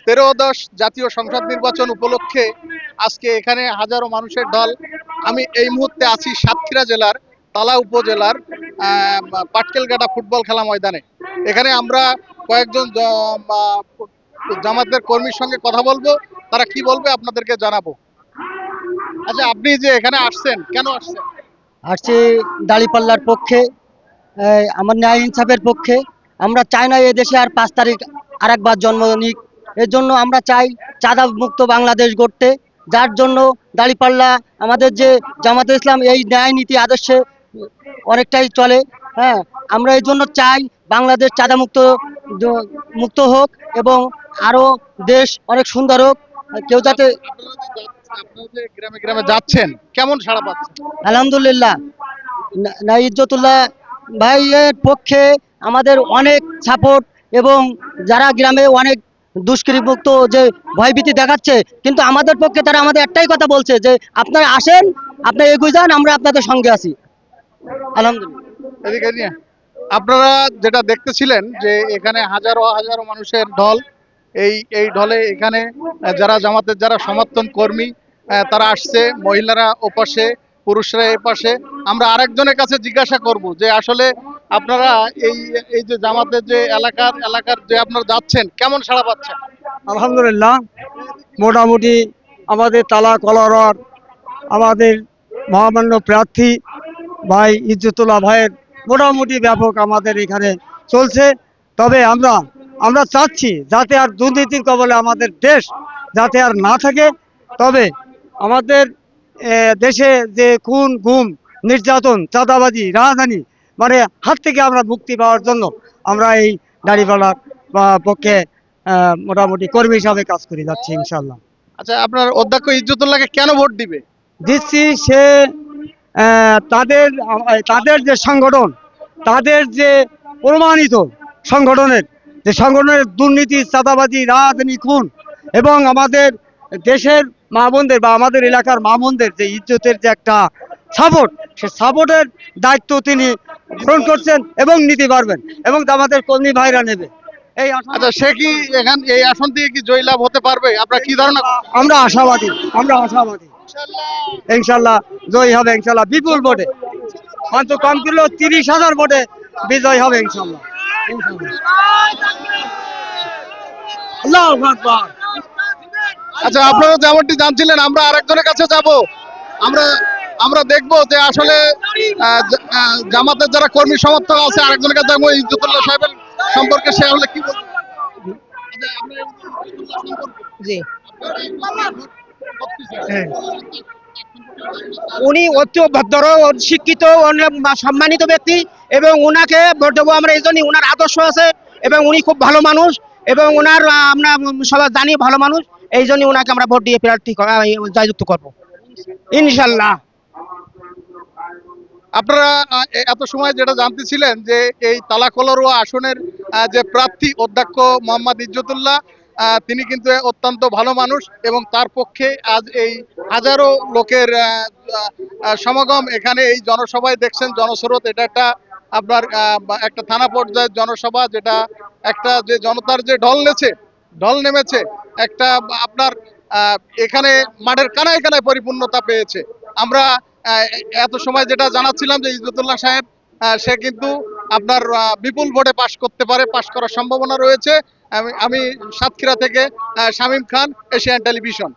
13দশ জাতীয় সংসদ নির্বাচন উপলক্ষে আজকে এখানে হাজারো মানুষের ঢল। আমি এই মুহূর্তে আছি সাতক্ষীরা জেলার তালা উপজেলার পাটকেলঘাটা ফুটবল খেলা ময়দানে। এখানে আমরা কয়েকজন জামাতের কর্মীর সঙ্গে কথা বলবো, তারা কি বলবে আপনাদেরকে জানাবো। আচ্ছা, আপনি যে এখানে আসছেন, কেন আসছেন? আসছি দাঁড়িপাল্লার পক্ষে, আমার ন্যায় ইনসাফের পক্ষে। আমরা চাই না এ দেশে আর 5 তারিখ আরেকবার জন্ম নিক। এর জন্য আমরা চাই চাঁদা মুক্ত বাংলাদেশ গড়তে, যার জন্য দাঁড়িপাল্লা আমাদের যে জামাতে ইসলাম এই ন্যায় নীতি আদর্শে অনেকটাই চলে। হ্যাঁ, আমরা এই জন্য চাই বাংলাদেশ চাঁদা মুক্ত হোক এবং আরও দেশ অনেক সুন্দর হোক। কেউ যাতে আপনারা যে গ্রামে গ্রামে যাচ্ছেন, কেমন সাড়া পাচ্ছেন? আলহামদুলিল্লাহ, না ইজ্জতুল্লাহ ভাইয়ের পক্ষে আমাদের অনেক সাপোর্ট, এবং যারা গ্রামে অনেক দুষ্কৃতিমুক্ত যে ভয়ভীতি দেখাচ্ছে, কিন্তু আমাদের পক্ষে তারা আমাদের একটাই কথা বলছে যে আপনারা আসেন, আপনারা এগিয়ে যান, আমরা আপনাদের সঙ্গে আছি। আলহামদুলিল্লাহ। এদিকে নিয়ে আপনারা যেটা দেখতেছিলেন যে এখানে হাজারো হাজারো মানুষের ঢল। এই ঢলে এখানে যারা জামাতের যারা সমর্থন কর্মী তারা আসছে, মহিলারা ওপাশে, পুরুষরা এপাশে। আমরা আরেকজনের কাছে জিজ্ঞাসা করব যে আসলে আপনারা এই এই যে জামাতের যে এলাকার যে আপনারা যাচ্ছেন, কেমন সাড়া পাচ্ছেন? আলহামদুলিল্লাহ, মোটামুটি আমাদের তালা কলারর আমাদের মহামান্য প্রার্থী ভাই ইজ্জতুল্লাহ ভাইয়ের মোটামুটি ব্যাপক আমাদের এখানে চলছে। তবে আমরা চাচ্ছি যাতে আর দুর্নীতির কবলে আমাদের দেশ যাতে আর না থাকে। তবে আমাদের দেশে যে খুন গুম নির্যাতন চাঁদাবাজি রাজধানী মানে হাত থেকে আমরা মুক্তি পাওয়ার জন্য আমরা এই দাঁড়িপাল্লার পক্ষে মোটামুটি কর্মী হিসাবে কাজ করে যাচ্ছি ইনশাল্লাহ। আচ্ছা, আপনার অধ্যক্ষ ইজ্জতুল্লাহকে কেন ভোট দিবে? দিচ্ছি সে তাদের তাদের যে সংগঠন, তাদের যে প্রমাণিত সংগঠনের দুর্নীতি চাঁদাবাজি রাজনীতি খুন এবং আমাদের দেশের মা বোনদের বা আমাদের এলাকার মা বোনদের যে ইজ্জতের যে একটা সাপোর্ট, সে সাপোর্টের দায়িত্ব তিনি গ্রহণ করছেন এবং নিতে পারবেন, এবং আমাদের কর্মী ভাইরা নেবে। আচ্ছা, সে কি এই আসন থেকে কি জয়লাভ হতে পারবে? আপনার কি ধারণা? আমরা আশাবাদী ইনশাল্লাহ জয় হবে ইনশাল্লাহ, বিপুল ভোটে, অন্তত কম করলেও 30,000 ভোটে বিজয় হবে ইনশাল্লাহ। আল্লাহু আকবার। আচ্ছা, আপনারা যেমনটি জানছিলেন, আমরা আরেকজনের কাছে যাব। আমরা আমরা দেখবো যে আসলে জামাতের যারা কর্মী সমর্থক আছে, আরেকজনের কাছে যাবো ইজ্জতুল্লাহ সাহেবের সম্পর্কে সে আসলে কি বলবে। জি, উনি অতি ভদ্র, শিক্ষিত, অনেক সম্মানিত ব্যক্তি, এবং উনাকে ভোট দেবো আমরা এই জন্যই। উনার আদর্শ আছে এবং উনি খুব ভালো মানুষ, এবং উনার আমরা সবাই জানি ভালো মানুষ, এই জন্য উনাকে আমরা ভোট দিয়ে প্রার্থী জয়যুক্ত করবো ইনশাল্লাহ। আপনারা এত সময় যেটা জানতেছিলেন যে এই তালাকলরুয়া আসনের যে প্রার্থী অধ্যক্ষ মোহাম্মদ ইজ্জতুল্লাহ, তিনি কিন্তু অত্যন্ত ভালো মানুষ, এবং তার পক্ষে আজ এই হাজারো লোকের সমাগম এখানে এই জনসভায় দেখছেন, জনস্রোত। এটা একটা আপনার একটা থানা পর্যায়ের জনসভা, যেটা একটা যে জনতার যে ঢল নেমেছে একটা আপনার এখানে মাঠের কানায় কানায় পরিপূর্ণতা পেয়েছে। আমরা এত সময় যেটা জানাচ্ছিলাম যে ইজ্জতুল্লাহ সাহেব সে কিন্তু আপনার বিপুল ভোটে পাশ করার সম্ভাবনা রয়েছে। আমি সাতক্ষীরা থেকে শামীম খান, এশিয়ান টেলিভিশন।